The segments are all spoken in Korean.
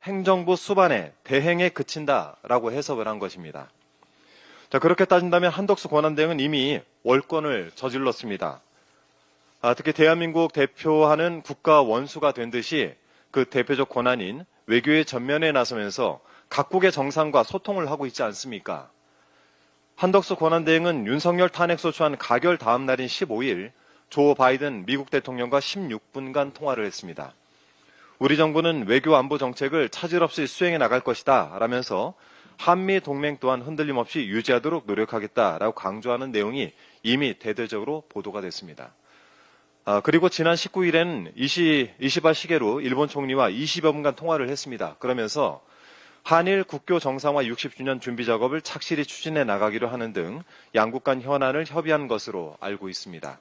행정부 수반의 대행에 그친다라고 해석을 한 것입니다. 자, 그렇게 따진다면 한덕수 권한대행은 이미 월권을 저질렀습니다. 특히 대한민국 대표하는 국가 원수가 된 듯이 그 대표적 권한인 외교의 전면에 나서면서 각국의 정상과 소통을 하고 있지 않습니까? 한덕수 권한대행은 윤석열 탄핵 소추안 가결 다음 날인 15일 조 바이든 미국 대통령과 16분간 통화를 했습니다. 우리 정부는 외교 안보 정책을 차질 없이 수행해 나갈 것이다 라면서 한미 동맹 또한 흔들림 없이 유지하도록 노력하겠다라고 강조하는 내용이 이미 대대적으로 보도가 됐습니다. 그리고 지난 19일에는 이시바 시게루 일본 총리와 20여 분간 통화를 했습니다. 그러면서 한일 국교 정상화 60주년 준비 작업을 착실히 추진해 나가기로 하는 등 양국 간 현안을 협의한 것으로 알고 있습니다.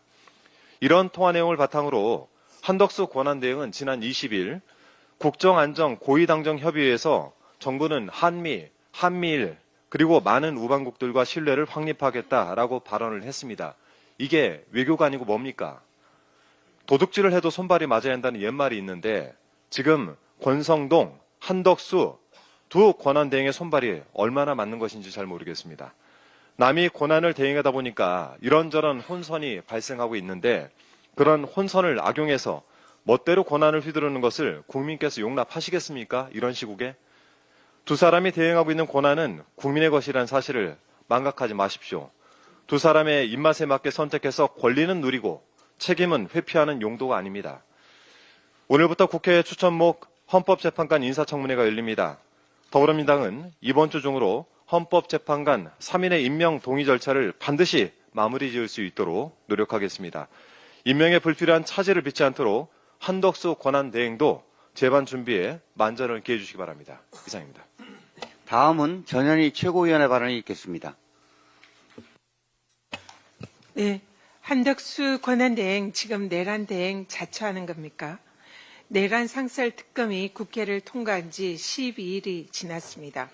이런 통화 내용을 바탕으로 한덕수 권한대행은 지난 20일 국정안정 고위당정협의회에서 정부는 한미일 그리고 많은 우방국들과 신뢰를 확립하겠다라고 발언을 했습니다. 이게 외교가 아니고 뭡니까? 도둑질을 해도 손발이 맞아야 한다는 옛말이 있는데 지금 권성동, 한덕수 두 권한대행의 손발이 얼마나 맞는 것인지 잘 모르겠습니다. 남이 권한을 대행하다 보니까 이런저런 혼선이 발생하고 있는데 그런 혼선을 악용해서 멋대로 권한을 휘두르는 것을 국민께서 용납하시겠습니까? 이런 시국에. 두 사람이 대행하고 있는 권한은 국민의 것이라는 사실을 망각하지 마십시오. 두 사람의 입맛에 맞게 선택해서 권리는 누리고 책임은 회피하는 용도가 아닙니다. 오늘부터 국회 추천목 헌법재판관 인사청문회가 열립니다. 더불어민주당은 이번 주 중으로 헌법재판관 3인의 임명 동의 절차를 반드시 마무리 지을 수 있도록 노력하겠습니다. 임명에 불필요한 차질을 빚지 않도록 한덕수 권한대행도 재반 준비에 만전을 기해 주시기 바랍니다. 이상입니다. 다음은 전현희 최고위원의 발언이 있겠습니다. 네, 한덕수 권한대행 지금 내란 대행 자처하는 겁니까? 내란 상설 특검이 국회를 통과한 지 12일이 지났습니다.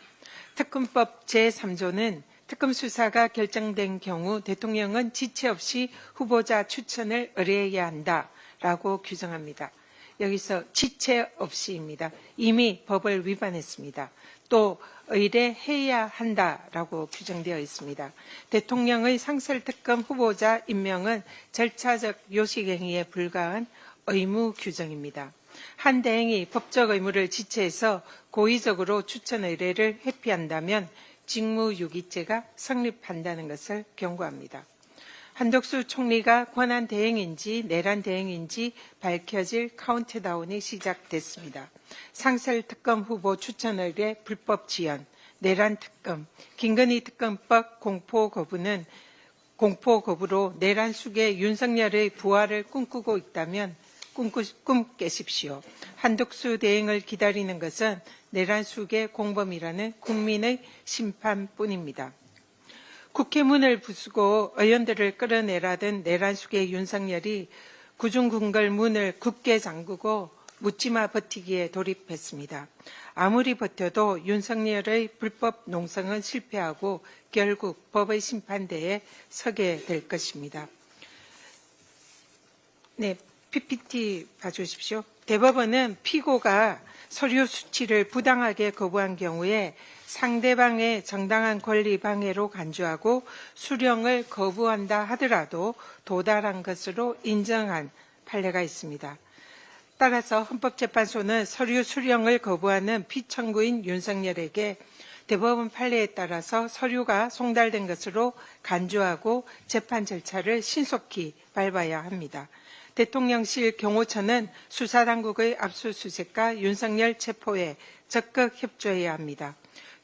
특검법 제3조는 특검 수사가 결정된 경우 대통령은 지체 없이 후보자 추천을 의뢰해야 한다라고 규정합니다. 여기서 지체 없이입니다. 이미 법을 위반했습니다. 또 의뢰해야 한다라고 규정되어 있습니다. 대통령의 상설특검 후보자 임명은 절차적 요식행위에 불과한 의무 규정입니다. 한 대행이 법적 의무를 지체해서 고의적으로 추천 의뢰를 회피한다면 직무유기죄가 성립한다는 것을 경고합니다. 한덕수 총리가 권한 대행인지 내란 대행인지 밝혀질 카운트다운이 시작됐습니다. 상설특검 후보 추천 의뢰 불법 지연, 내란 특검, 김건희 특검법 공포 거부로 내란 숙의 윤석열의 부활을 꿈꾸고 있다면 꿈 깨십시오. 한덕수 대행을 기다리는 것은 내란 숙의 공범이라는 국민의 심판뿐입니다. 국회 문을 부수고 의원들을 끌어내라던 내란 숙의 윤석열이 구중궁궐 문을 굳게 잠그고 묻지마 버티기에 돌입했습니다. 아무리 버텨도 윤석열의 불법 농성은 실패하고 결국 법의 심판대에 서게 될 것입니다. 네, PPT 봐주십시오. 대법원은 피고가 서류 수치를 부당하게 거부한 경우에 상대방의 정당한 권리 방해로 간주하고 수령을 거부한다 하더라도 도달한 것으로 인정한 판례가 있습니다. 따라서 헌법재판소는 서류 수령을 거부하는 피청구인 윤석열에게 대법원 판례에 따라서 서류가 송달된 것으로 간주하고 재판 절차를 신속히 밟아야 합니다. 대통령실 경호처는 수사당국의 압수수색과 윤석열 체포에 적극 협조해야 합니다.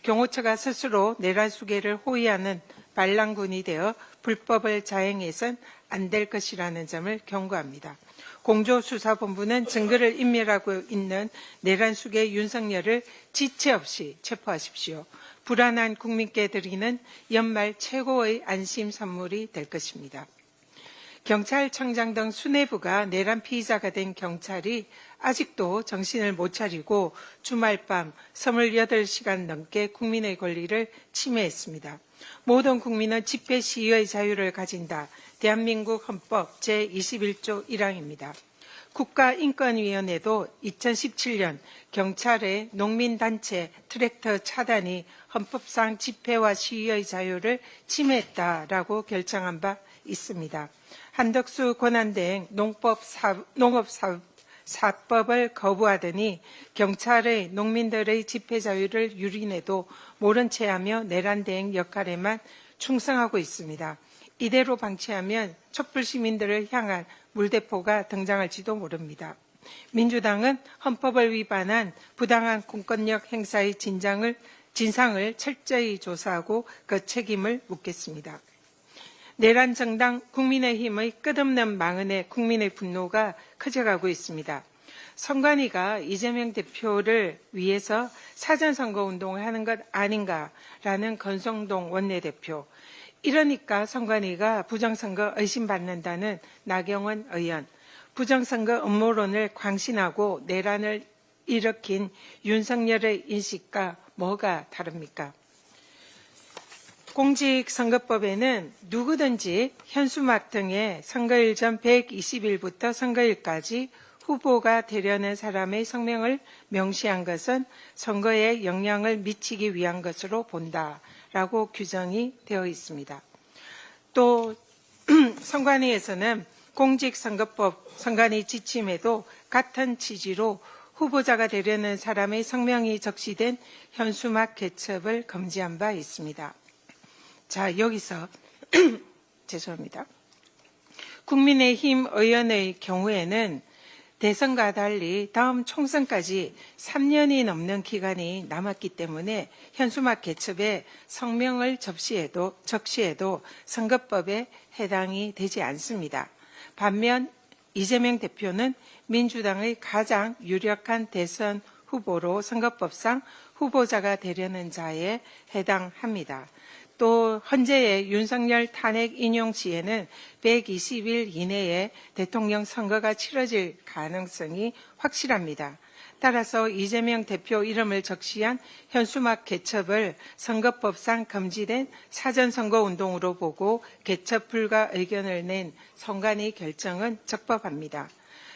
경호처가 스스로 내란 수괴를 호위하는 반란군이 되어 불법을 자행해선 안 될 것이라는 점을 경고합니다. 공조수사본부는 증거를 인멸하고 있는 내란 수괴 윤석열을 지체 없이 체포하십시오. 불안한 국민께 드리는 연말 최고의 안심 선물이 될 것입니다. 경찰청장 등 수뇌부가 내란 피의자가 된 경찰이 아직도 정신을 못 차리고 주말밤 28시간 넘게 국민의 권리를 침해했습니다. 모든 국민은 집회 시위의 자유를 가진다. 대한민국 헌법 제21조 1항입니다. 국가인권위원회도 2017년 경찰의 농민단체 트랙터 차단이 헌법상 집회와 시위의 자유를 침해했다라고 결정한 바 있습니다. 한덕수 권한대행 농업사법을 거부하더니 경찰의 농민들의 집회 자유를 유린해도 모른 채하며 내란대행 역할에만 충성하고 있습니다. 이대로 방치하면 촛불 시민들을 향한 물대포가 등장할지도 모릅니다. 민주당은 헌법을 위반한 부당한 공권력 행사의 진상을 철저히 조사하고 그 책임을 묻겠습니다. 내란 정당 국민의힘의 끝없는 망언에 국민의 분노가 커져가고 있습니다. 선관위가 이재명 대표를 위해서 사전선거 운동을 하는 것 아닌가라는 권성동 원내대표, 이러니까 선관위가 부정선거 의심받는다는 나경원 의원, 부정선거 음모론을 광신하고 내란을 일으킨 윤석열의 인식과 뭐가 다릅니까? 공직선거법에는 누구든지 현수막 등의 선거일 전 120일부터 선거일까지 후보가 되려는 사람의 성명을 명시한 것은 선거에 영향을 미치기 위한 것으로 본다라고 규정이 되어 있습니다. 또 선관위에서는 공직선거법 선관위 지침에도 같은 취지로 후보자가 되려는 사람의 성명이 적시된 현수막 개첩을 금지한 바 있습니다. 자, 여기서 죄송합니다. 국민의힘 의원의 경우에는 대선과 달리 다음 총선까지 3년이 넘는 기간이 남았기 때문에 현수막 개첩에 성명을 적시해도 선거법에 해당이 되지 않습니다. 반면 이재명 대표는 민주당의 가장 유력한 대선 후보로 선거법상 후보자가 되려는 자에 해당합니다. 또 헌재의 윤석열 탄핵 인용 시에는 120일 이내에 대통령 선거가 치러질 가능성이 확실합니다. 따라서 이재명 대표 이름을 적시한 현수막 개첩을 선거법상 금지된 사전선거운동으로 보고 개첩 불가 의견을 낸 선관위 결정은 적법합니다.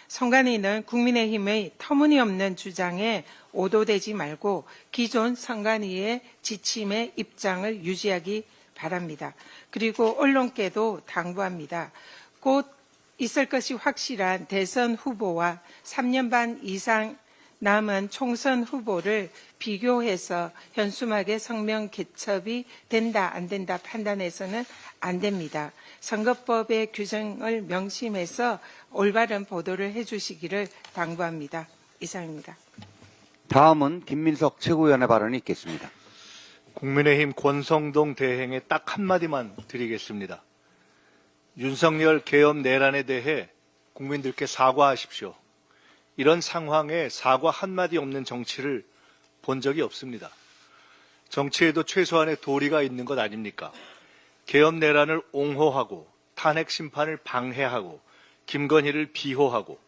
선관위는 국민의힘의 터무니없는 주장에 오도되지 말고 기존 선관위의 지침의 입장을 유지하기 바랍니다. 그리고 언론계도 당부합니다. 곧 있을 것이 확실한 대선 후보와 3년 반 이상 남은 총선 후보를 비교해서 현수막의 성명 개첩이 된다 안 된다 판단해서는 안 됩니다. 선거법의 규정을 명심해서 올바른 보도를 해주시기를 당부합니다. 이상입니다. 다음은 김민석 최고위원의 발언이 있겠습니다. 국민의힘 권성동 대행에 딱 한마디만 드리겠습니다. 윤석열 계엄 내란에 대해 국민들께 사과하십시오. 이런 상황에 사과 한마디 없는 정치를 본 적이 없습니다. 정치에도 최소한의 도리가 있는 것 아닙니까? 계엄 내란을 옹호하고 탄핵 심판을 방해하고 김건희를 비호하고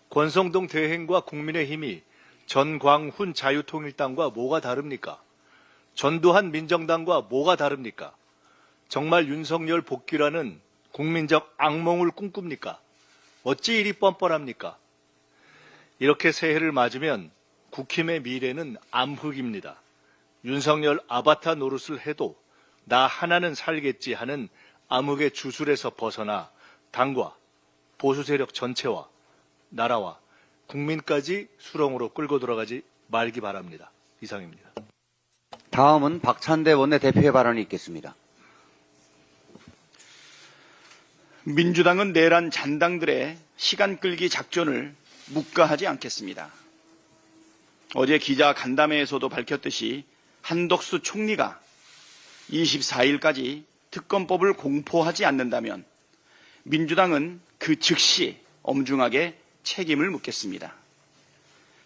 권성동 대행과 국민의힘이 전광훈 자유통일당과 뭐가 다릅니까? 전두환 민정당과 뭐가 다릅니까? 정말 윤석열 복귀라는 국민적 악몽을 꿈꿉니까? 어찌 이리 뻔뻔합니까? 이렇게 새해를 맞으면 국힘의 미래는 암흑입니다. 윤석열 아바타 노릇을 해도 나 하나는 살겠지 하는 암흑의 주술에서 벗어나 당과 보수 세력 전체와 나라와 국민까지 수렁으로 끌고 들어가지 말기 바랍니다. 이상입니다. 다음은 박찬대 원내대표의 발언이 있겠습니다. 민주당은 내란 잔당들의 시간 끌기 작전을 묵과하지 않겠습니다. 어제 기자 간담회에서도 밝혔듯이 한덕수 총리가 24일까지 특검법을 공포하지 않는다면 민주당은 그 즉시 엄중하게 책임을 묻겠습니다.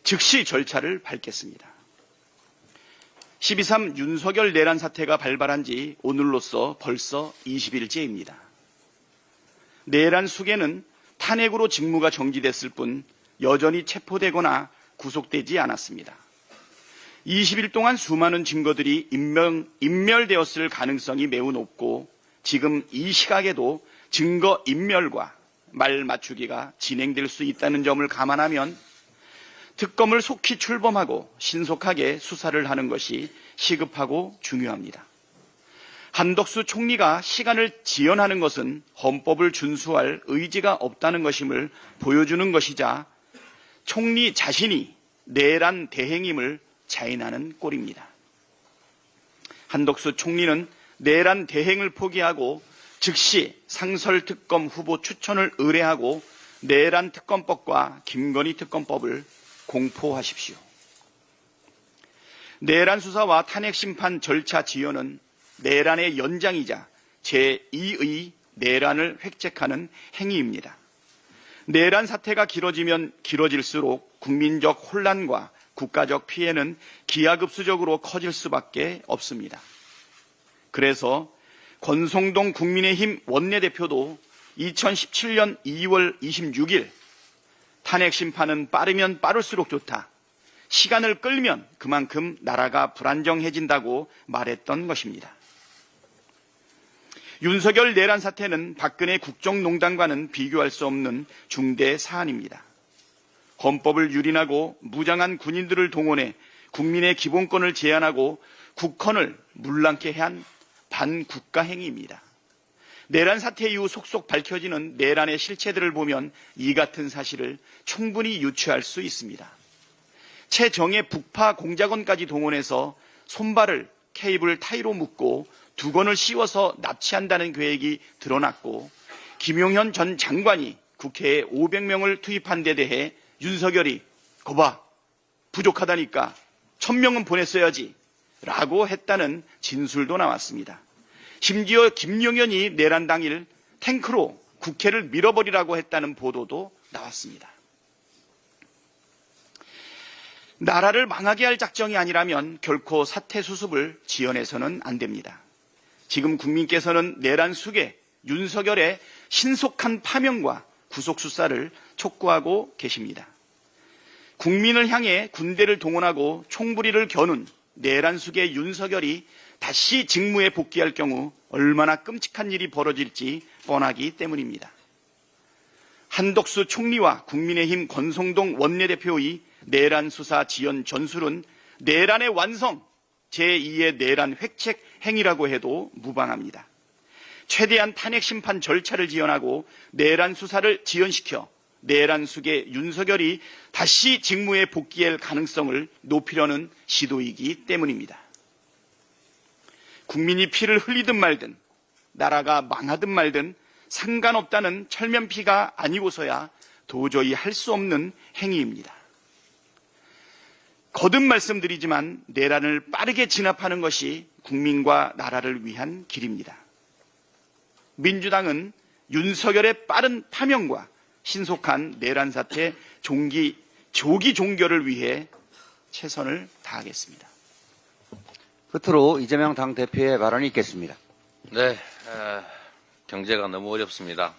즉시 절차를 밟겠습니다. 12.3 윤석열 내란 사태가 발발한 지 오늘로써 벌써 20일째입니다. 내란 수계는 탄핵으로 직무가 정지됐을 뿐 여전히 체포되거나 구속되지 않았습니다. 20일 동안 수많은 증거들이 인멸되었을 가능성이 매우 높고 지금 이 시각에도 증거 인멸과 말 맞추기가 진행될 수 있다는 점을 감안하면 특검을 속히 출범하고 신속하게 수사를 하는 것이 시급하고 중요합니다. 한덕수 총리가 시간을 지연하는 것은 헌법을 준수할 의지가 없다는 것임을 보여주는 것이자 총리 자신이 내란 대행임을 자인하는 꼴입니다. 한덕수 총리는 내란 대행을 포기하고 즉시 상설특검 후보 추천을 의뢰하고 내란 특검법과 김건희 특검법을 공포하십시오. 내란 수사와 탄핵 심판 절차 지연은 내란의 연장이자 제2의 내란을 획책하는 행위입니다. 내란 사태가 길어지면 길어질수록 국민적 혼란과 국가적 피해는 기하급수적으로 커질 수밖에 없습니다. 그래서 권성동 국민의힘 원내대표도 2017년 2월 26일 탄핵 심판은 빠르면 빠를수록 좋다. 시간을 끌면 그만큼 나라가 불안정해진다고 말했던 것입니다. 윤석열 내란 사태는 박근혜 국정농단과는 비교할 수 없는 중대 사안입니다. 헌법을 유린하고 무장한 군인들을 동원해 국민의 기본권을 제한하고 국헌을 물랑케 한 반국가 행위입니다. 내란 사태 이후 속속 밝혀지는 내란의 실체들을 보면 이 같은 사실을 충분히 유추할 수 있습니다. 최정예 북파 공작원까지 동원해서 손발을 케이블 타이로 묶고 두건을 씌워서 납치한다는 계획이 드러났고 김용현 전 장관이 국회에 500명을 투입한 데 대해 윤석열이 거봐 부족하다니까 1000명은 보냈어야지 라고 했다는 진술도 나왔습니다. 심지어 김용현이 내란 당일 탱크로 국회를 밀어버리라고 했다는 보도도 나왔습니다. 나라를 망하게 할 작정이 아니라면 결코 사태 수습을 지연해서는 안 됩니다. 지금 국민께서는 내란 숙의 윤석열의 신속한 파면과 구속 수사를 촉구하고 계십니다. 국민을 향해 군대를 동원하고 총부리를 겨눈 내란 숙의 윤석열이 다시 직무에 복귀할 경우 얼마나 끔찍한 일이 벌어질지 뻔하기 때문입니다. 한덕수 총리와 국민의힘 권성동 원내대표의 내란 수사 지연 전술은 내란의 완성, 제2의 내란 획책 행위라고 해도 무방합니다. 최대한 탄핵 심판 절차를 지연하고 내란 수사를 지연시켜 내란 숙의 윤석열이 다시 직무에 복귀할 가능성을 높이려는 시도이기 때문입니다. 국민이 피를 흘리든 말든 나라가 망하든 말든 상관없다는 철면피가 아니고서야 도저히 할 수 없는 행위입니다. 거듭 말씀드리지만 내란을 빠르게 진압하는 것이 국민과 나라를 위한 길입니다. 민주당은 윤석열의 빠른 파면과 신속한 내란 사태 조기 종결을 위해 최선을 다하겠습니다. 끝으로 이재명 당대표의 발언이 있겠습니다. 네, 경제가 너무 어렵습니다.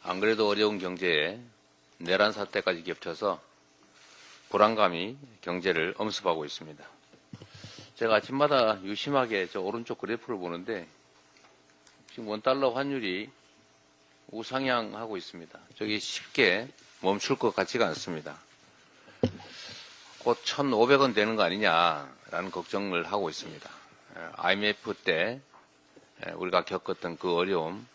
안 그래도 어려운 경제에 내란 사태까지 겹쳐서 불안감이 경제를 엄습하고 있습니다. 제가 아침마다 유심하게 저 오른쪽 그래프를 보는데 지금 원달러 환율이 우상향하고 있습니다. 저기 쉽게 멈출 것 같지가 않습니다. 곧 1,500원 되는 거 아니냐라는 걱정을 하고 있습니다. IMF 때 우리가 겪었던 그 어려움,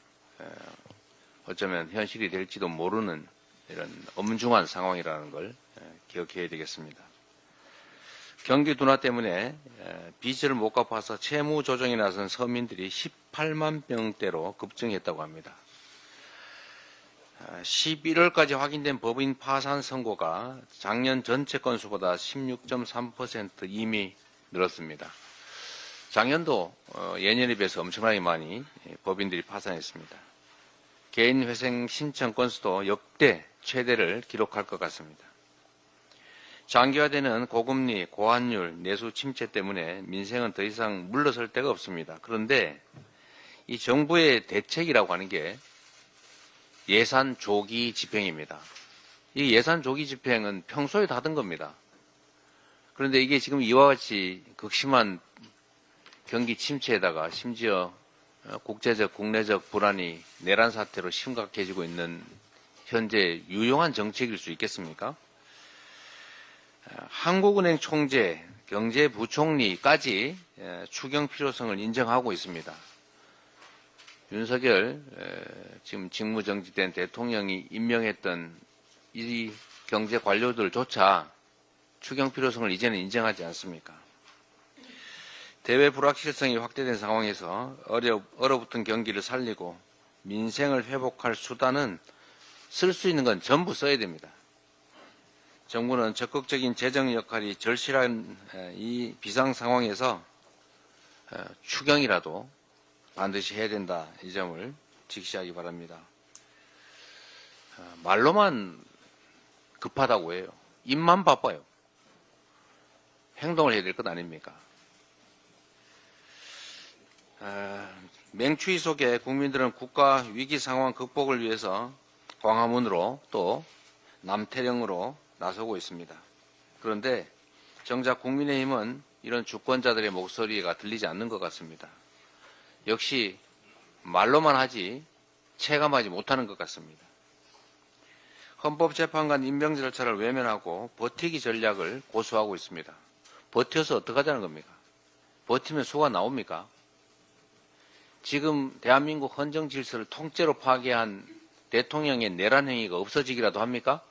어쩌면 현실이 될지도 모르는 이런 엄중한 상황이라는 걸 기억해야 되겠습니다. 경기 둔화 때문에 빚을 못 갚아서 채무 조정에 나선 서민들이 18만 명대로 급증했다고 합니다. 11월까지 확인된 법인 파산 선고가 작년 전체 건수보다 16.3% 이미 늘었습니다. 작년도 예년에 비해서 엄청나게 많이 법인들이 파산했습니다. 개인 회생 신청 건수도 역대 최대를 기록할 것 같습니다. 장기화되는 고금리, 고환율, 내수 침체 때문에 민생은 더 이상 물러설 데가 없습니다. 그런데 이 정부의 대책이라고 하는 게 예산 조기 집행입니다. 이 예산 조기 집행은 평소에 다 하던 겁니다. 그런데 이게 지금 이와 같이 극심한 경기 침체에다가 심지어 국제적, 국내적 불안이 내란 사태로 심각해지고 있는 현재 유용한 정책일 수 있겠습니까? 한국은행 총재, 경제부총리까지 추경 필요성을 인정하고 있습니다. 윤석열 지금 직무정지된 대통령이 임명했던 이 경제 관료들조차 추경 필요성을 이제는 인정하지 않습니까? 대외 불확실성이 확대된 상황에서 얼어붙은 경기를 살리고 민생을 회복할 수단은 쓸 수 있는 건 전부 써야 됩니다. 정부는 적극적인 재정 역할이 절실한 이 비상 상황에서 추경이라도 반드시 해야 된다. 이 점을 직시하기 바랍니다. 말로만 급하다고 해요. 입만 바빠요. 행동을 해야 될 것 아닙니까? 맹추위 속에 국민들은 국가 위기 상황 극복을 위해서 광화문으로 또 남태령으로 나서고 있습니다. 그런데 정작 국민의힘은 이런 주권자들의 목소리가 들리지 않는 것 같습니다. 역시 말로만 하지 체감하지 못하는 것 같습니다. 헌법재판관 임명 절차를 외면하고 버티기 전략을 고수하고 있습니다. 버텨서 어떡하자는 겁니까? 버티면 수가 나옵니까? 지금 대한민국 헌정 질서를 통째로 파괴한 대통령의 내란 행위가 없어지기라도 합니까?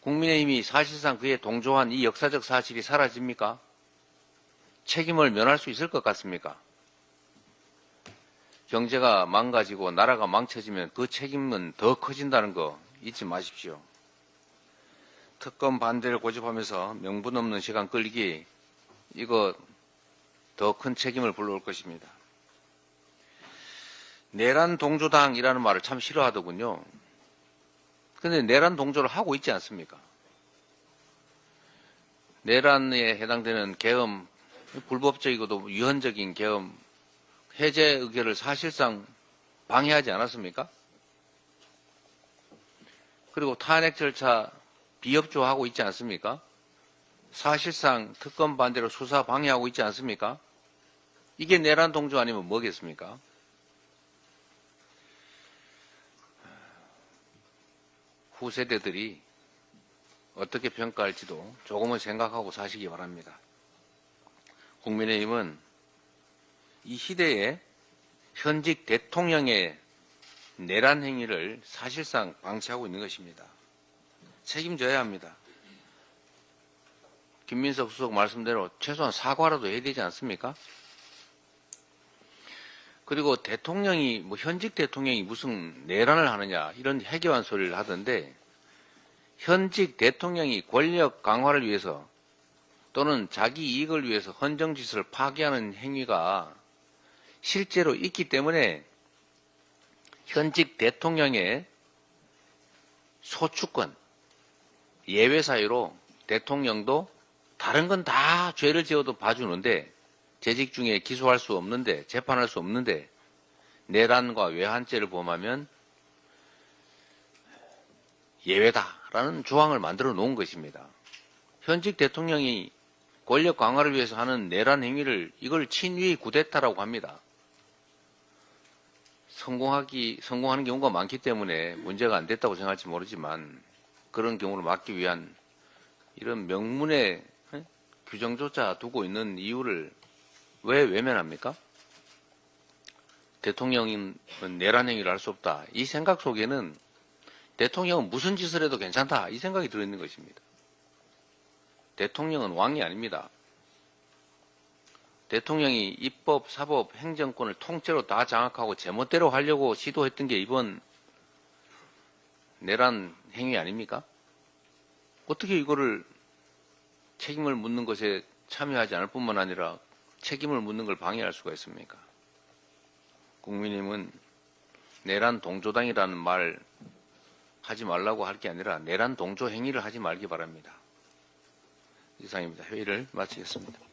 국민의힘이 사실상 그에 동조한 이 역사적 사실이 사라집니까? 책임을 면할 수 있을 것 같습니까? 경제가 망가지고 나라가 망쳐지면 그 책임은 더 커진다는 거 잊지 마십시오. 특검 반대를 고집하면서 명분 없는 시간 끌기, 이거 더 큰 책임을 불러올 것입니다. 내란 동조당이라는 말을 참 싫어하더군요. 그런데 내란 동조를 하고 있지 않습니까? 내란에 해당되는 계엄, 불법적이고도 위헌적인 계엄, 해제 의결을 사실상 방해하지 않았습니까? 그리고 탄핵 절차 비협조하고 있지 않습니까? 사실상 특검 반대로 수사 방해하고 있지 않습니까? 이게 내란 동조 아니면 뭐겠습니까? 후세대들이 어떻게 평가할지도 조금은 생각하고 사시기 바랍니다. 국민의힘은 이 시대에 현직 대통령의 내란 행위를 사실상 방치하고 있는 것입니다. 책임져야 합니다. 김민석 수석 말씀대로 최소한 사과라도 해야 되지 않습니까? 그리고 대통령이, 현직 대통령이 무슨 내란을 하느냐, 이런 해괴한 소리를 하던데, 현직 대통령이 권력 강화를 위해서 또는 자기 이익을 위해서 헌정 질서를 파괴하는 행위가 실제로 있기 때문에 현직 대통령의 소추권, 예외 사유로 대통령도 다른 건 다 죄를 지어도 봐주는데, 재직 중에 기소할 수 없는데, 재판할 수 없는데 내란과 외환죄를 범하면 예외다라는 조항을 만들어 놓은 것입니다. 현직 대통령이 권력 강화를 위해서 하는 내란 행위를, 이걸 친위 구데타라고 합니다. 성공하는 경우가 많기 때문에 문제가 안 됐다고 생각할지 모르지만, 그런 경우를 막기 위한 이런 명문의 규정조차 두고 있는 이유를 왜 외면합니까? 대통령은 내란 행위를 할 수 없다. 이 생각 속에는 대통령은 무슨 짓을 해도 괜찮다. 이 생각이 들어있는 것입니다. 대통령은 왕이 아닙니다. 대통령이 입법, 사법, 행정권을 통째로 다 장악하고 제멋대로 하려고 시도했던 게 이번 내란 행위 아닙니까? 어떻게 이거를 책임을 묻는 것에 참여하지 않을 뿐만 아니라 책임을 묻는 걸 방해할 수가 있습니까? 국민의힘은 내란 동조당이라는 말 하지 말라고 할 게 아니라 내란 동조 행위를 하지 말기 바랍니다. 이상입니다. 회의를 마치겠습니다.